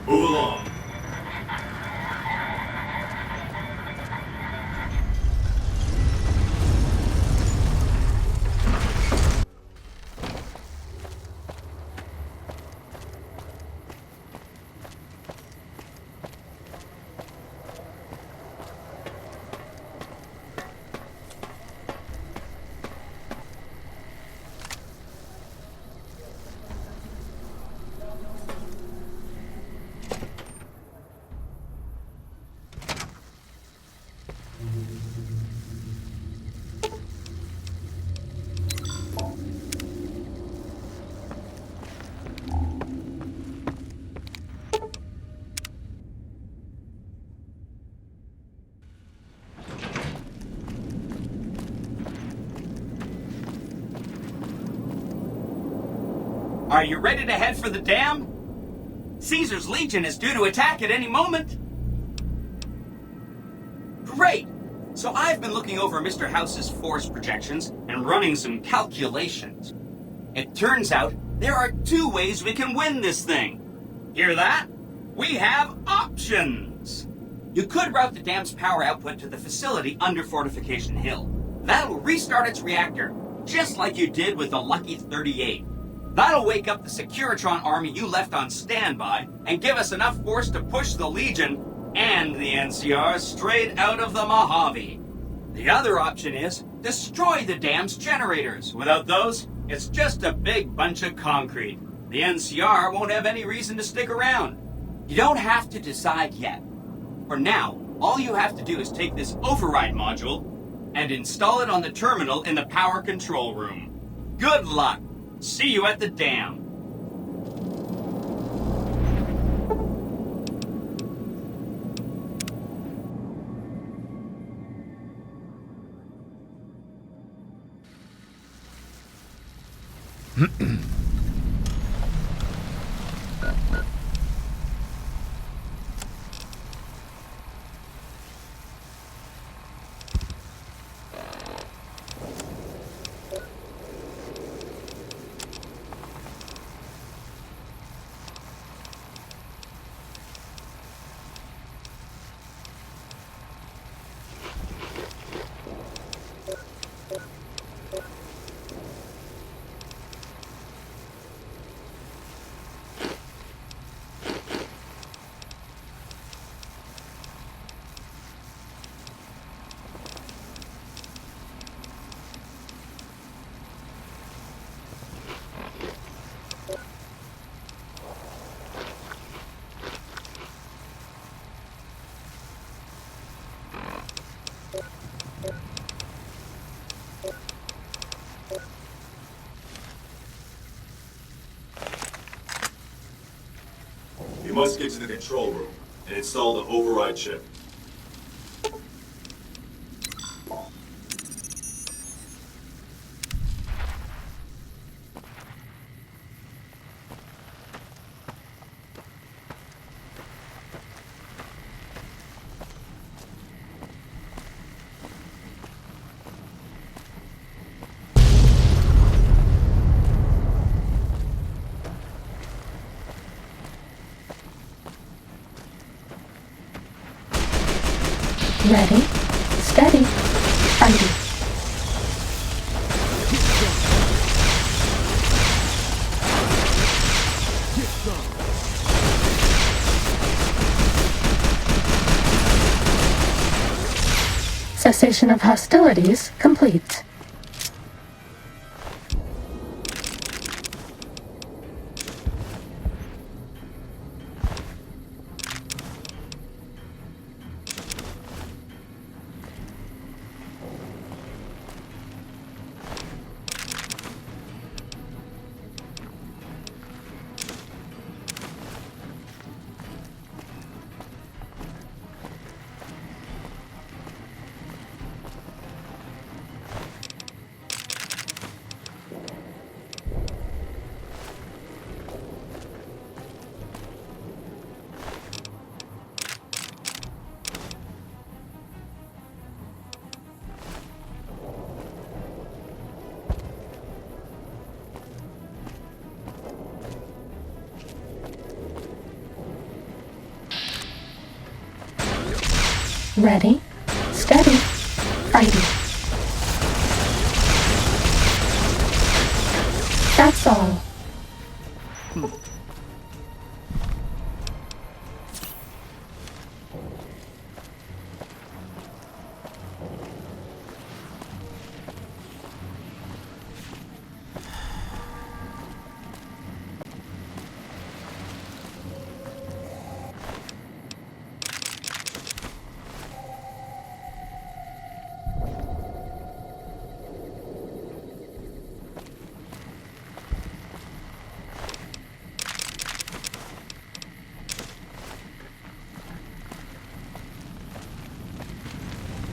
Move along. Are you ready to head for the dam? Caesar's Legion is due to attack at any moment. Great! So I've been looking over Mr. House's force projections and running some calculations. It turns out there are two ways we can win this thing. Hear that? We have options! You could route the dam's power output to the facility under Fortification Hill. That'll restart its reactor, just like you did with the Lucky 38. That'll wake up the Securitron army you left on standby and give us enough force to push the Legion and the NCR straight out of the Mojave. The other option is destroy the dam's generators. Without those, it's just a big bunch of concrete. The NCR won't have any reason to stick around. You don't have to decide yet. For now, all you have to do is take this override module and install it on the terminal in the power control room. Good luck! See you at the dam. You must get to the control room and install the override chip. Ready, steady, fighting. Cessation of hostilities complete. Ready, steady, fighting. That's all.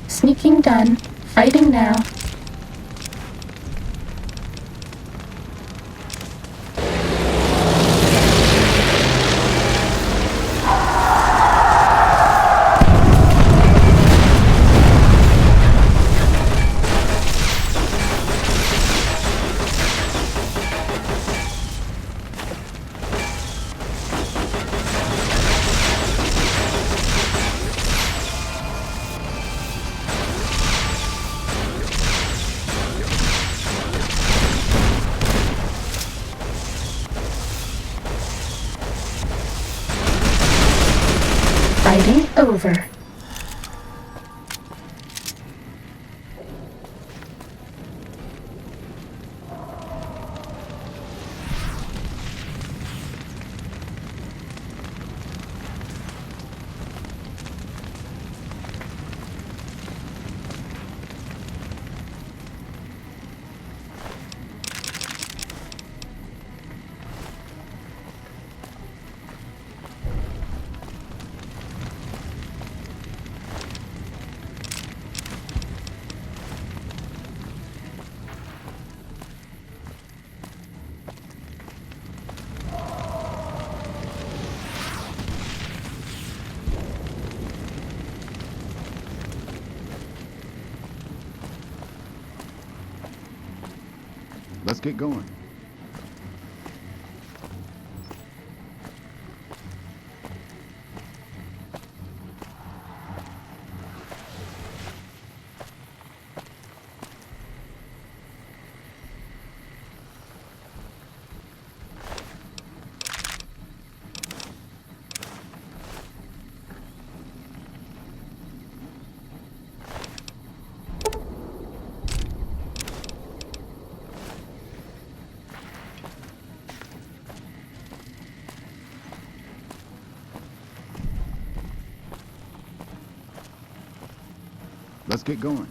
Sneaking done. Fighting now. Fighting over. Let's get going. Let's get going.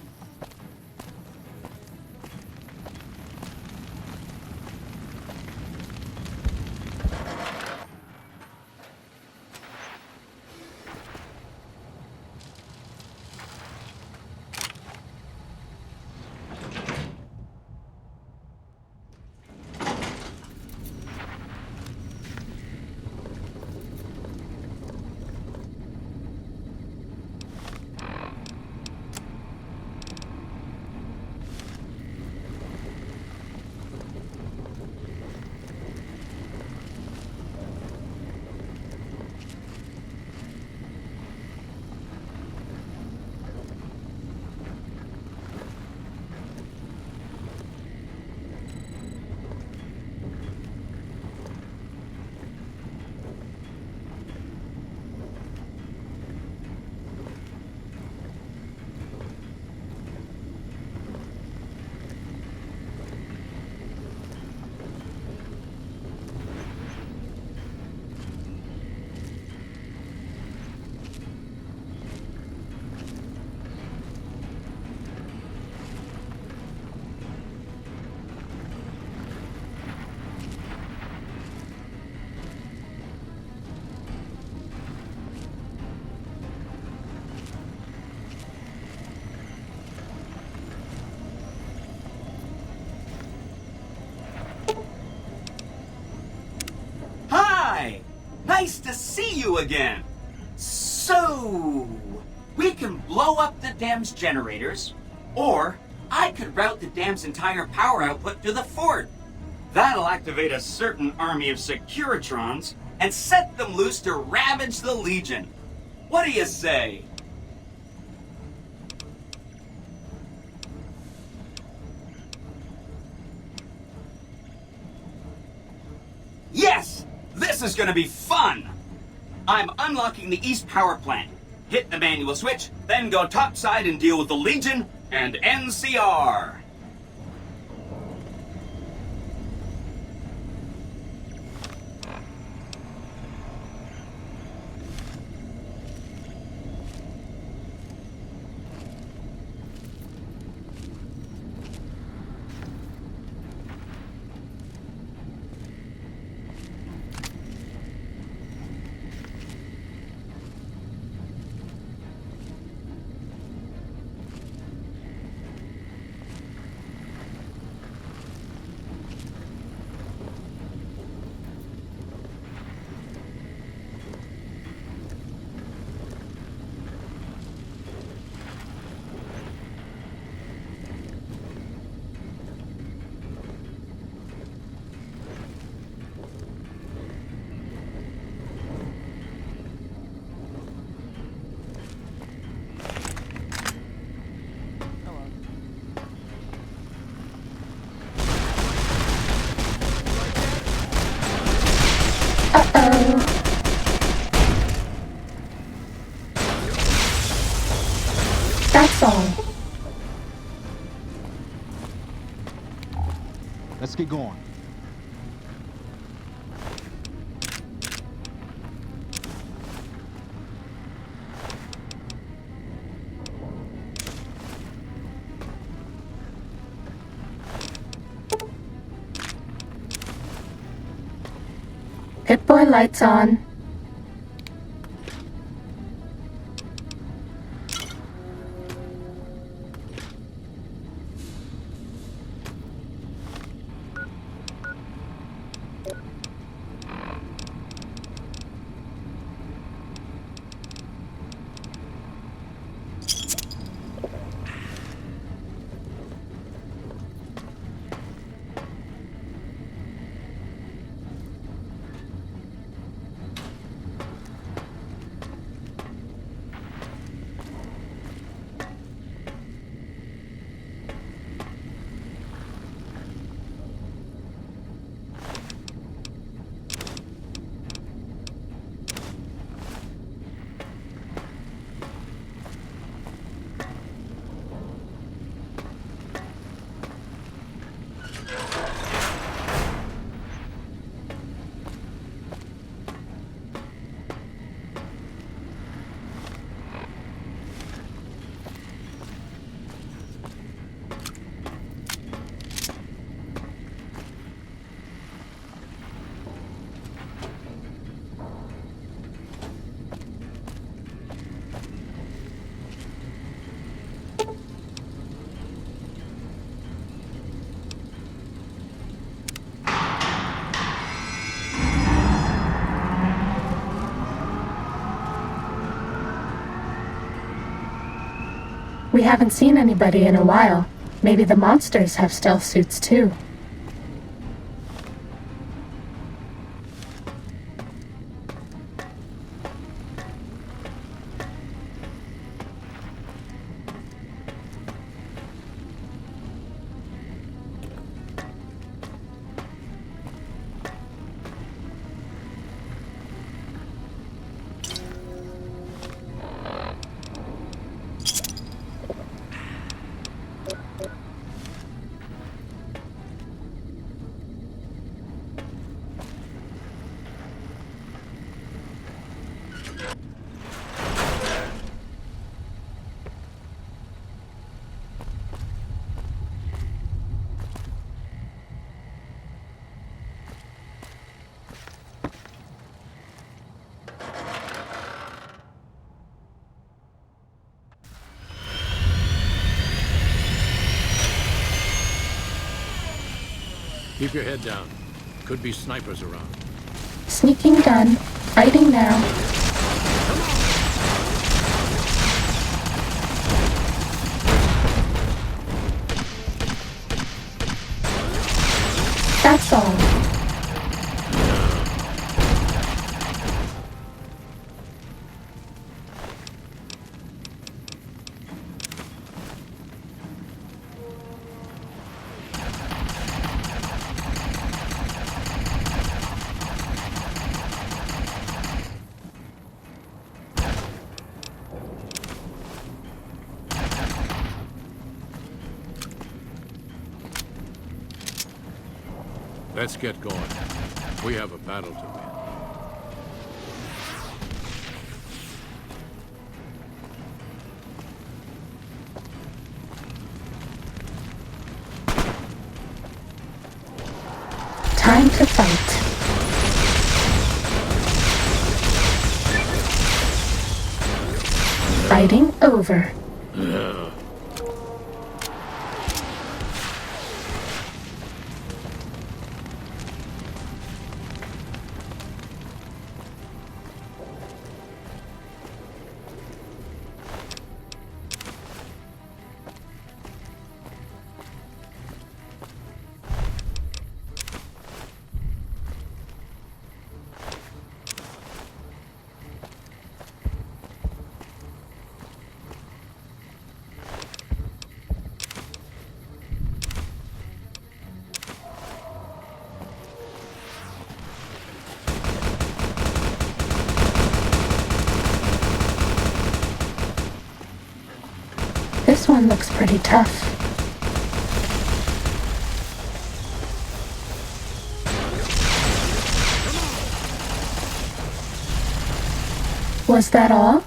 Hi! Nice to see you again. So, we can blow up the dam's generators, or I could route the dam's entire power output to the fort. That'll activate a certain army of Securitrons and set them loose to ravage the Legion. What do you say? is gonna be fun! I'm unlocking the East Power Plant. Hit the manual switch, then go topside and deal with the Legion and NCR. Uh-oh. That's all. Let's get going. Pip-Boy lights on. We haven't seen anybody in a while. Maybe the monsters have stealth suits too. Keep your head down. Could be snipers around. Sneaking done. Fighting now. That's all. Let's get going. We have a battle to win. Time to fight. Fighting over. This one looks pretty tough. Was that all?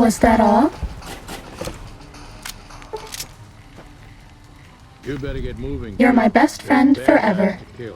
Was that all? You better get moving. You're my best They're friend bad forever. guys to kill.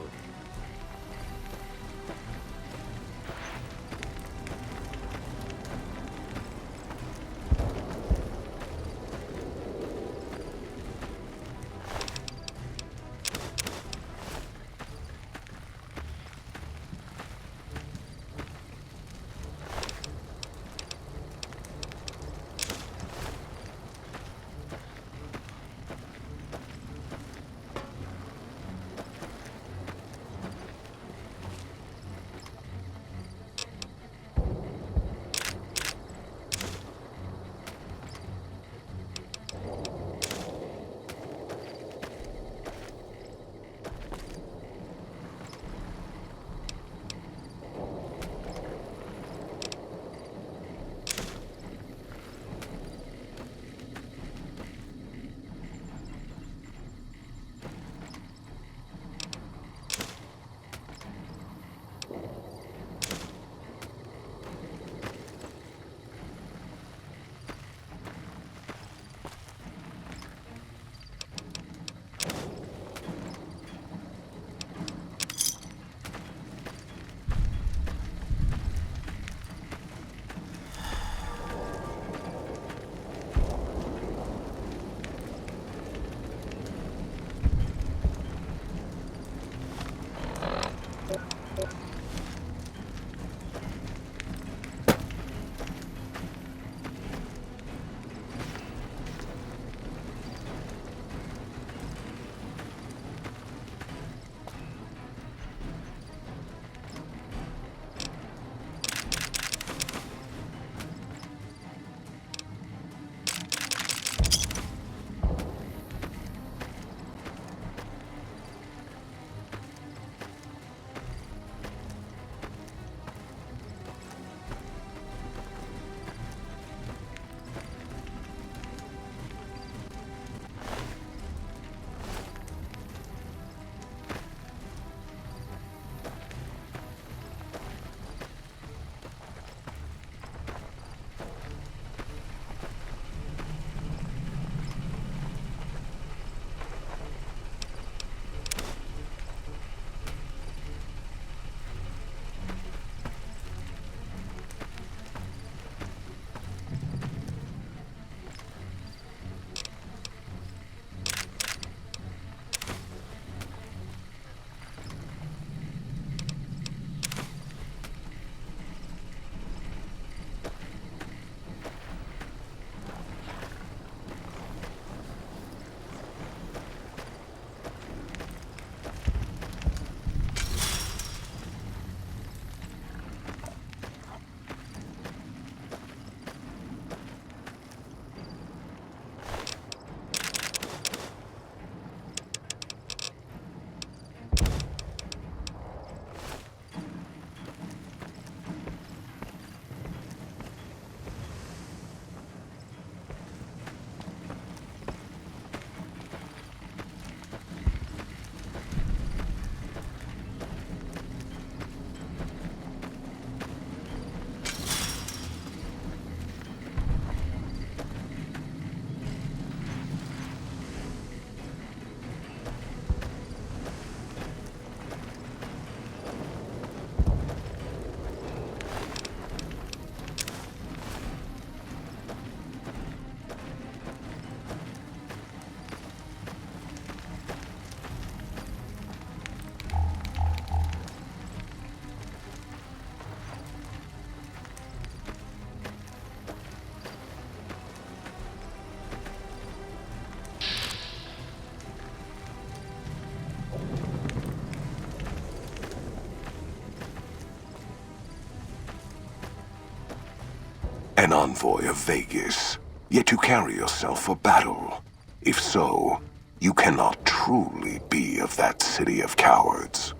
An envoy of Vegas, yet you carry yourself for battle. If so, you cannot truly be of that city of cowards.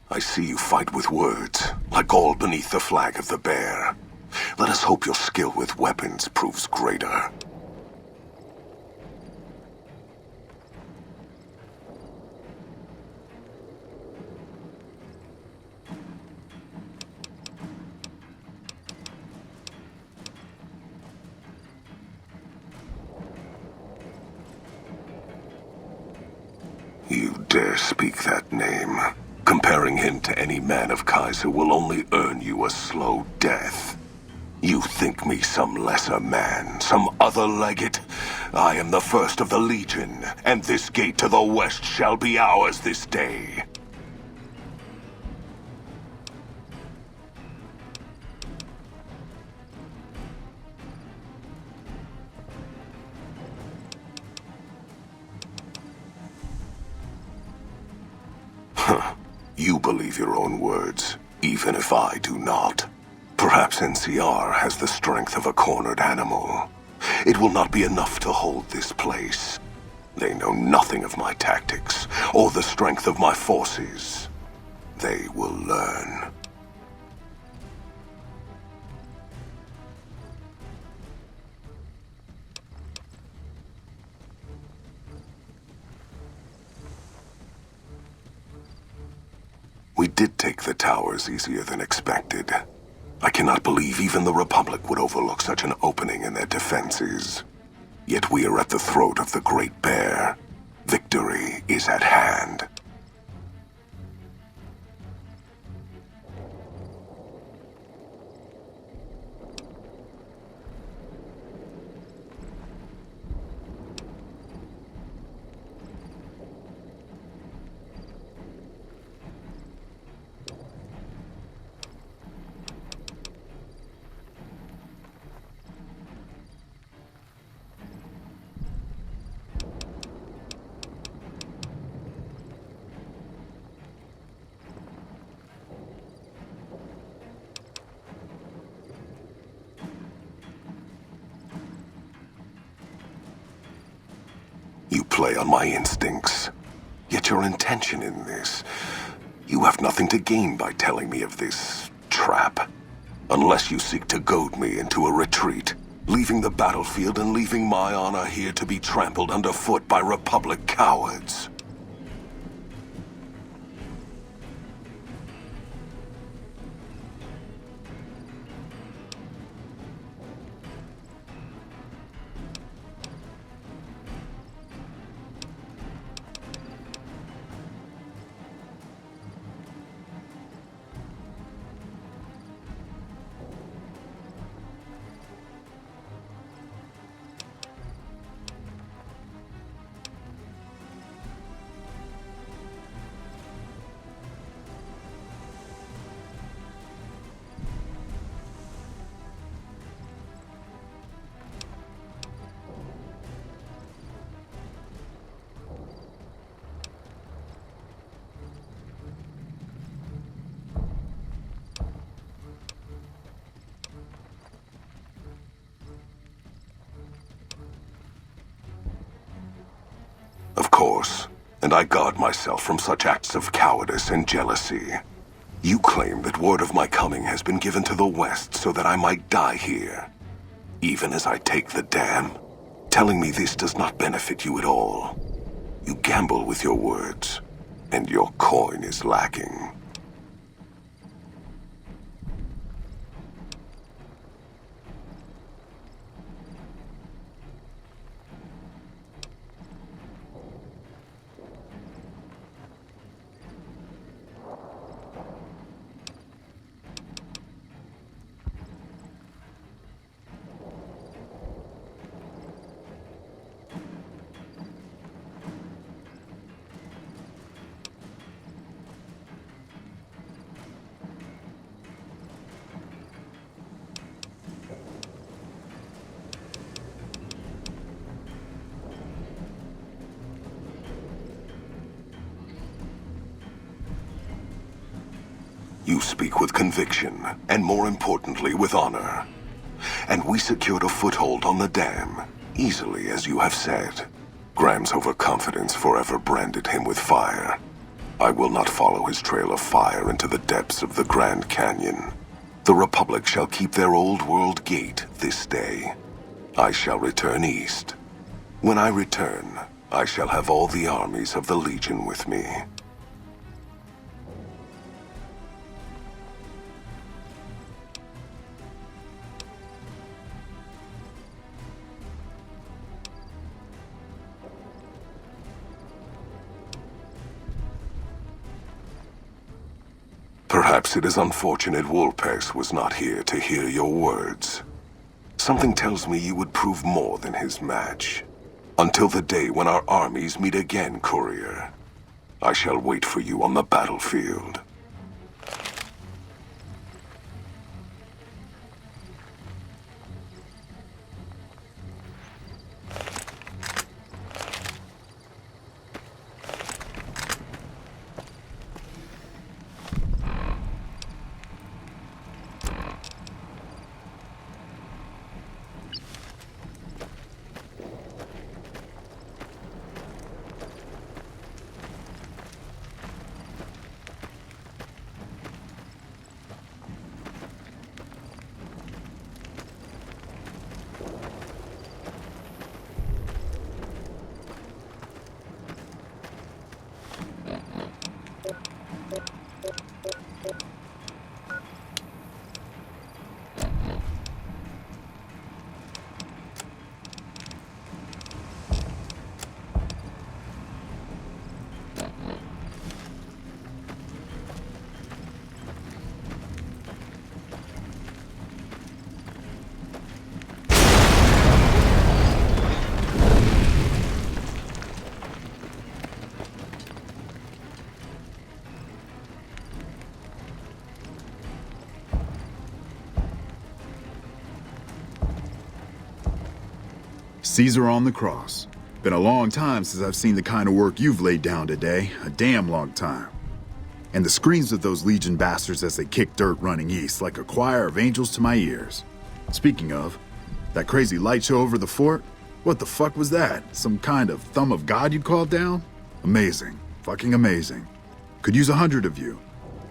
I see you fight with words, like all beneath the flag of the bear. Let us hope your skill with weapons proves greater. You dare speak that name? Comparing him to any man of Kaiser will only earn you a slow death. You think me some lesser man, some other legate? I am the first of the Legion, and this gate to the west shall be ours this day. You believe your own words, even if I do not. Perhaps NCR has the strength of a cornered animal. It will not be enough to hold this place. They know nothing of my tactics, or the strength of my forces. They will learn. We did take the towers easier than expected. I cannot believe even the Republic would overlook such an opening in their defenses. Yet we are at the throat of the Great Bear. Victory is at hand. You play on my instincts. Yet your intention in this... You have nothing to gain by telling me of this trap. Unless you seek to goad me into a retreat, leaving the battlefield and leaving my honor here to be trampled underfoot by Republic cowards. Of course, and I guard myself from such acts of cowardice and jealousy. You claim that word of my coming has been given to the West so that I might die here. Even as I take the dam, telling me this does not benefit you at all. You gamble with your words, and your coin is lacking. You speak with conviction, and more importantly, with honor. And we secured a foothold on the dam, easily as you have said. Graham's overconfidence forever branded him with fire. I will not follow his trail of fire into the depths of the Grand Canyon. The Republic shall keep their old world gate this day. I shall return east. When I return, I shall have all the armies of the Legion with me. Perhaps it is unfortunate Wolpers was not here to hear your words. Something tells me you would prove more than his match. Until the day when our armies meet again, Courier. I shall wait for you on the battlefield. Caesar on the cross. Been a long time since I've seen the kind of work you've laid down today. A damn long time. And the screams of those Legion bastards as they kick dirt running east like a choir of angels to my ears. Speaking of, that crazy light show over the fort? What the fuck was that? Some kind of thumb of God you called down? Amazing. Fucking amazing. Could use 100 of you.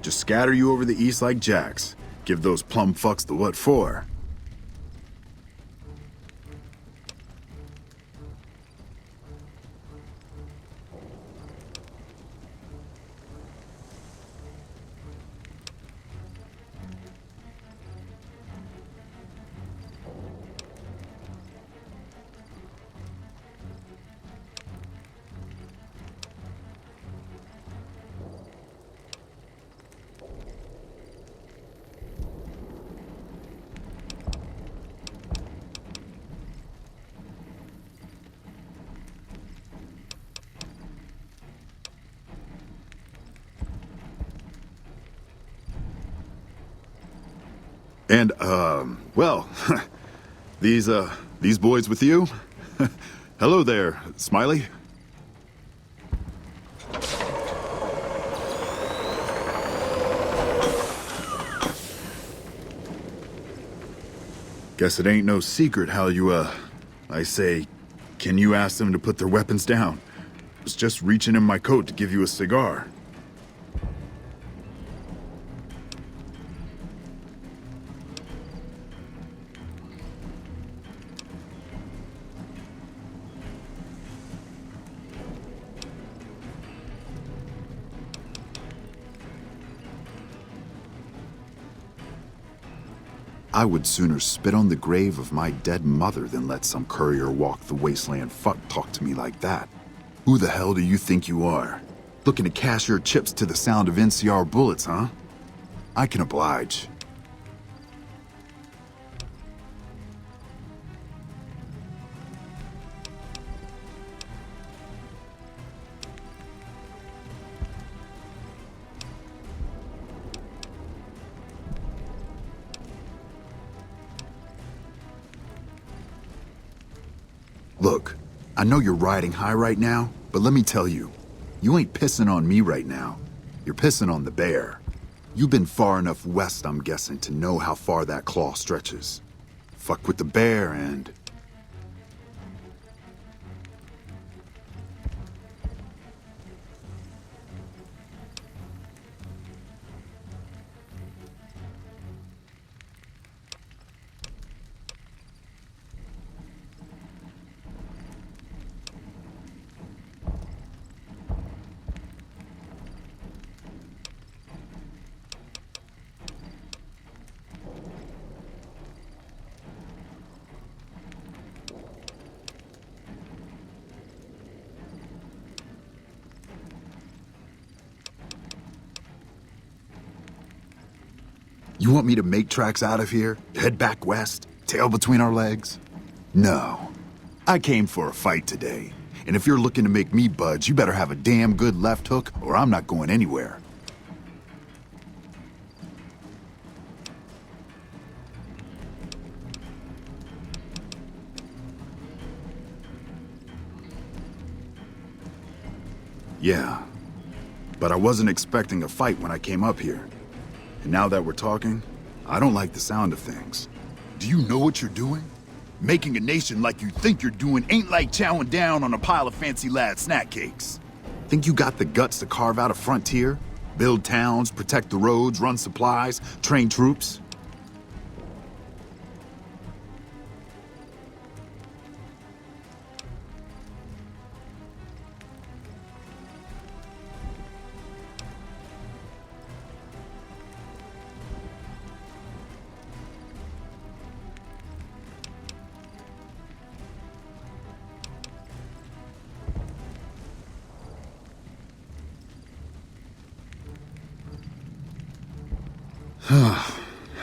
Just scatter you over the east like jacks. Give those plum fucks the what for. And, well, these boys with you? Hello there, Smiley. Guess it ain't no secret how you, I say, can you ask them to put their weapons down? Was just reaching in my coat to give you a cigar. I would sooner spit on the grave of my dead mother than let some courier walk the wasteland fuck talk to me like that. Who the hell do you think you are? Looking to cash your chips to the sound of NCR bullets, huh? I can oblige. Look, I know you're riding high right now, but let me tell you, you ain't pissing on me right now. You're pissing on the bear. You've been far enough west, I'm guessing, to know how far that claw stretches. Fuck with the bear and... You want me to make tracks out of here? Head back west? Tail between our legs? No. I came for a fight today. And if you're looking to make me budge, you better have a damn good left hook or I'm not going anywhere. Yeah. But I wasn't expecting a fight when I came up here. And now that we're talking, I don't like the sound of things. Do you know what you're doing? Making a nation like you think you're doing ain't like chowing down on a pile of fancy lad snack cakes. Think you got the guts to carve out a frontier? Build towns, protect the roads, run supplies, train troops?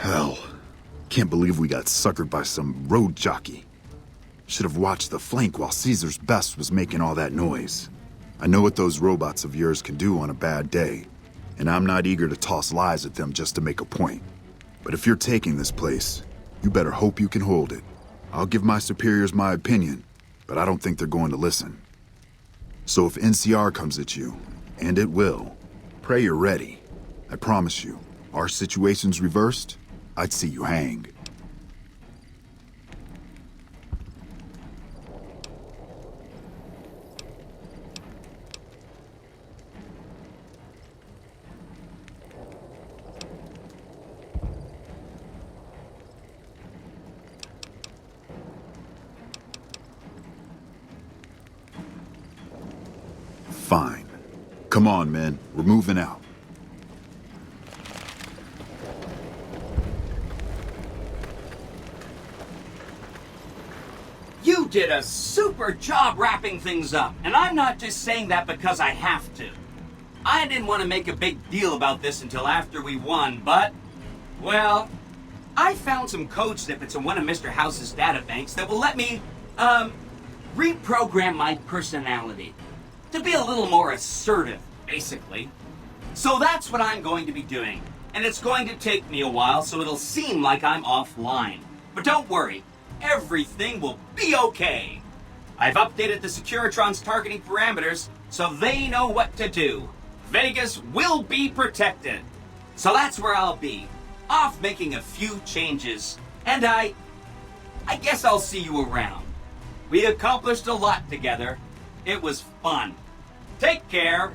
Hell. Can't believe we got suckered by some road jockey. Should have watched the flank while Caesar's best was making all that noise. I know what those robots of yours can do on a bad day, and I'm not eager to toss lies at them just to make a point. But if you're taking this place, you better hope you can hold it. I'll give my superiors my opinion, but I don't think they're going to listen. So if NCR comes at you, and it will, pray you're ready. I promise you. Our situation's reversed, I'd see you hang. Fine. Come on, men. We're moving out. You did a super job wrapping things up, and I'm not just saying that because I have to. I didn't want to make a big deal about this until after we won, but, well, I found some code snippets in one of Mr. House's databanks that will let me, reprogram my personality to be a little more assertive, basically. So that's what I'm going to be doing, and it's going to take me a while, so it'll seem like I'm offline. But don't worry. Everything will be okay. I've updated the Securitron's targeting parameters so they know what to do. Vegas will be protected. So that's where I'll be, off making a few changes. And I guess I'll see you around. We accomplished a lot together. It was fun. Take care.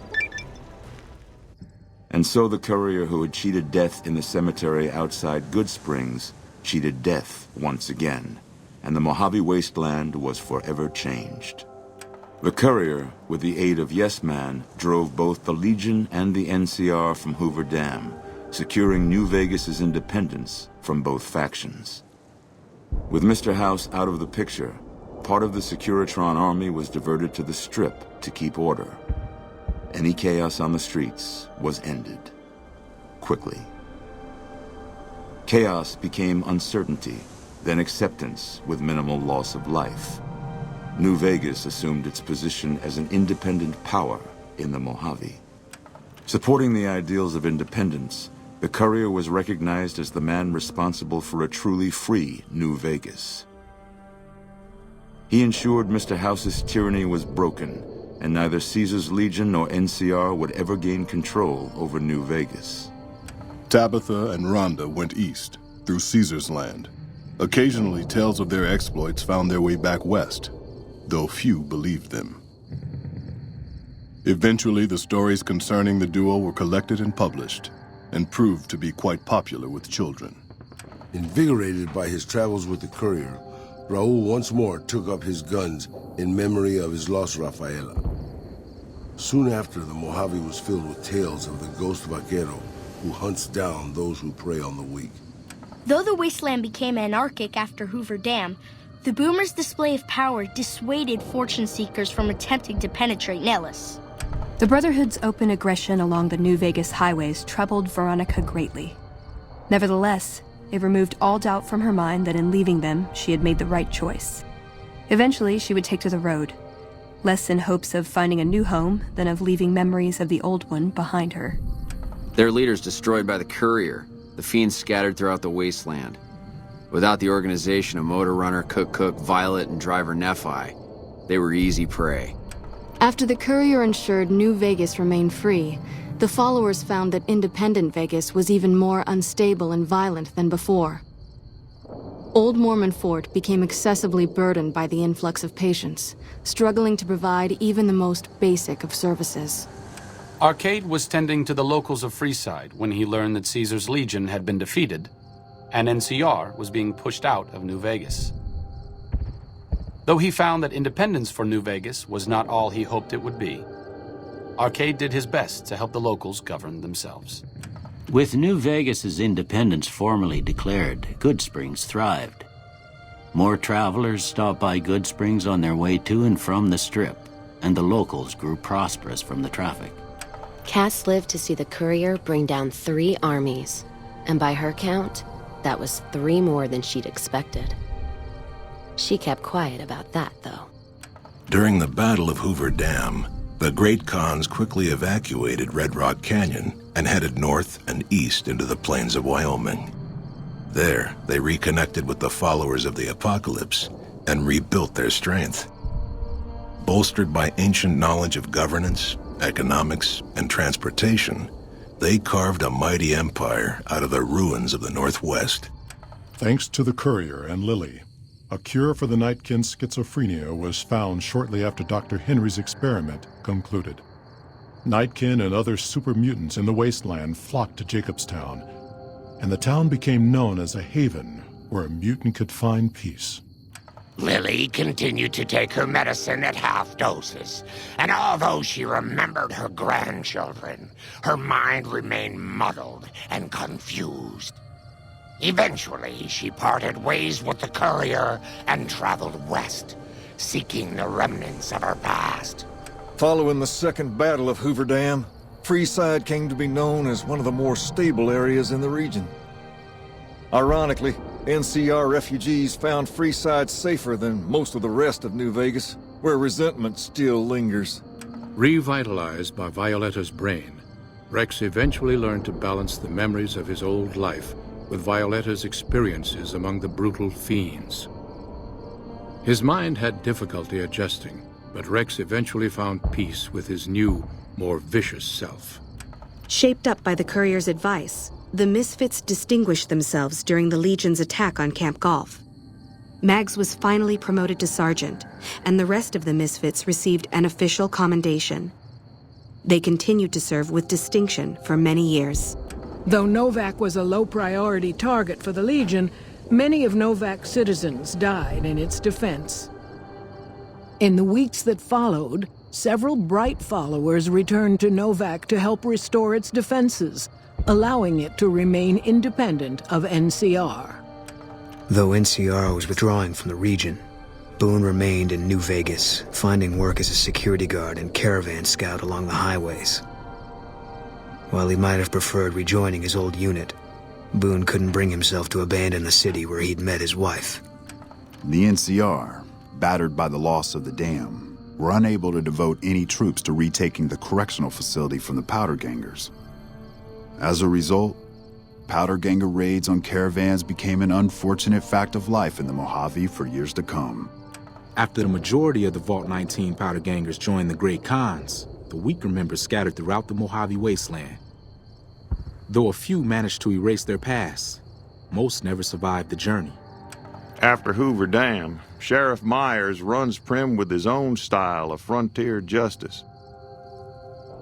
And so the courier who had cheated death in the cemetery outside Goodsprings cheated death once again. And the Mojave Wasteland was forever changed. The courier, with the aid of Yes Man, drove both the Legion and the NCR from Hoover Dam, securing New Vegas's independence from both factions. With Mr. House out of the picture, part of the Securitron army was diverted to the Strip to keep order. Any chaos on the streets was ended. Quickly. Chaos became uncertainty, then acceptance with minimal loss of life. New Vegas assumed its position as an independent power in the Mojave. Supporting the ideals of independence, the courier was recognized as the man responsible for a truly free New Vegas. He ensured Mr. House's tyranny was broken, and neither Caesar's Legion nor NCR would ever gain control over New Vegas. Tabitha and Rhonda went east, through Caesar's land. Occasionally, tales of their exploits found their way back west, though few believed them. Eventually, the stories concerning the duo were collected and published, and proved to be quite popular with children. Invigorated by his travels with the courier, Raul once more took up his guns in memory of his lost Rafaela. Soon after, the Mojave was filled with tales of the ghost vaquero who hunts down those who prey on the weak. Though the wasteland became anarchic after Hoover Dam, the Boomers' display of power dissuaded fortune seekers from attempting to penetrate Nellis. The Brotherhood's open aggression along the New Vegas highways troubled Veronica greatly. Nevertheless, it removed all doubt from her mind that in leaving them, she had made the right choice. Eventually, she would take to the road, less in hopes of finding a new home than of leaving memories of the old one behind her. Their leaders destroyed by the courier, the fiends scattered throughout the wasteland. Without the organization of Motor Runner, Cook, Violet, and driver Nephi, they were easy prey. After the courier ensured New Vegas remained free, the followers found that independent Vegas was even more unstable and violent than before. Old Mormon Fort became excessively burdened by the influx of patients, struggling to provide even the most basic of services. Arcade was tending to the locals of Freeside when he learned that Caesar's Legion had been defeated, and NCR was being pushed out of New Vegas. Though he found that independence for New Vegas was not all he hoped it would be, Arcade did his best to help the locals govern themselves. With New Vegas's independence formally declared, Goodsprings thrived. More travelers stopped by Goodsprings on their way to and from the Strip, and the locals grew prosperous from the traffic. Cass lived to see the courier bring down 3 armies, and by her count, that was 3 more than she'd expected. She kept quiet about that, though. During the Battle of Hoover Dam, the Great Khans quickly evacuated Red Rock Canyon and headed north and east into the plains of Wyoming. There, they reconnected with the followers of the Apocalypse and rebuilt their strength. Bolstered by ancient knowledge of governance, economics, and transportation, they carved a mighty empire out of the ruins of the Northwest. Thanks to the courier and Lily, a cure for the Nightkin's schizophrenia was found shortly after Dr. Henry's experiment concluded. Nightkin and other super mutants in the wasteland flocked to Jacobstown, and the town became known as a haven where a mutant could find peace. Lily continued to take her medicine at half doses, and although she remembered her grandchildren, her mind remained muddled and confused. Eventually, she parted ways with the courier and traveled west, seeking the remnants of her past. Following the Second Battle of Hoover Dam, Freeside came to be known as one of the more stable areas in the region. Ironically, NCR refugees found Freeside safer than most of the rest of New Vegas, where resentment still lingers. Revitalized by Violetta's brain, Rex eventually learned to balance the memories of his old life with Violetta's experiences among the brutal fiends. His mind had difficulty adjusting, but Rex eventually found peace with his new, more vicious self. Shaped up by the courier's advice, the Misfits distinguished themselves during the Legion's attack on Camp Golf. Mags was finally promoted to sergeant, and the rest of the Misfits received an official commendation. They continued to serve with distinction for many years. Though Novak was a low-priority target for the Legion, many of Novak's citizens died in its defense. In the weeks that followed, several Bright followers returned to Novak to help restore its defenses, allowing it to remain independent of NCR. Though NCR was withdrawing from the region, Boone remained in New Vegas, finding work as a security guard and caravan scout along the highways. While he might have preferred rejoining his old unit, Boone couldn't bring himself to abandon the city where he'd met his wife. The NCR, battered by the loss of the dam, were unable to devote any troops to retaking the correctional facility from the Powder Gangers. As a result, Powder Ganger raids on caravans became an unfortunate fact of life in the Mojave for years to come. After the majority of the Vault 19 Powder Gangers joined the Great Khans, the weaker members scattered throughout the Mojave wasteland. though a few managed to erase their past. Most never survived the journey. After Hoover Dam, Sheriff Myers runs Primm with his own style of frontier justice.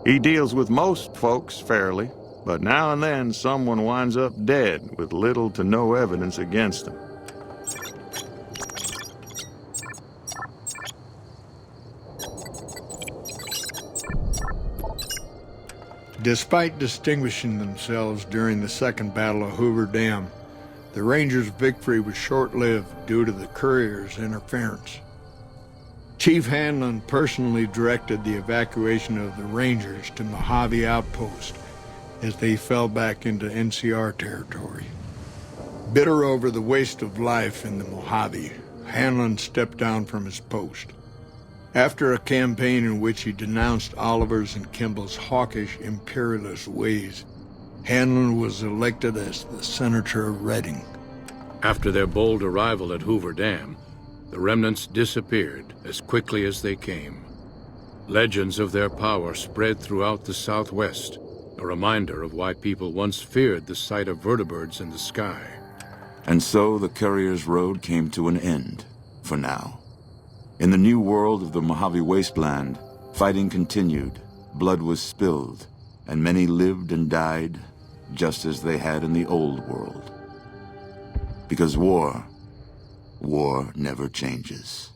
He deals with most folks fairly, but now and then someone winds up dead with little to no evidence against them. Despite distinguishing themselves during the Second Battle of Hoover Dam, the Rangers' victory was short-lived due to the Courier's interference. Chief Hanlon personally directed the evacuation of the Rangers to Mojave Outpost as they fell back into NCR territory. Bitter over the waste of life in the Mojave, Hanlon stepped down from his post. After a campaign in which he denounced Oliver's and Kimball's hawkish, imperialist ways, Hanlon was elected as the Senator of Reading. After their bold arrival at Hoover Dam, the remnants disappeared as quickly as they came. Legends of their power spread throughout the Southwest, a reminder of why people once feared the sight of vertibirds in the sky. And so the Courier's road came to an end, for now. In the new world of the Mojave Wasteland, fighting continued, blood was spilled, and many lived and died just as they had in the old world. Because war never changes.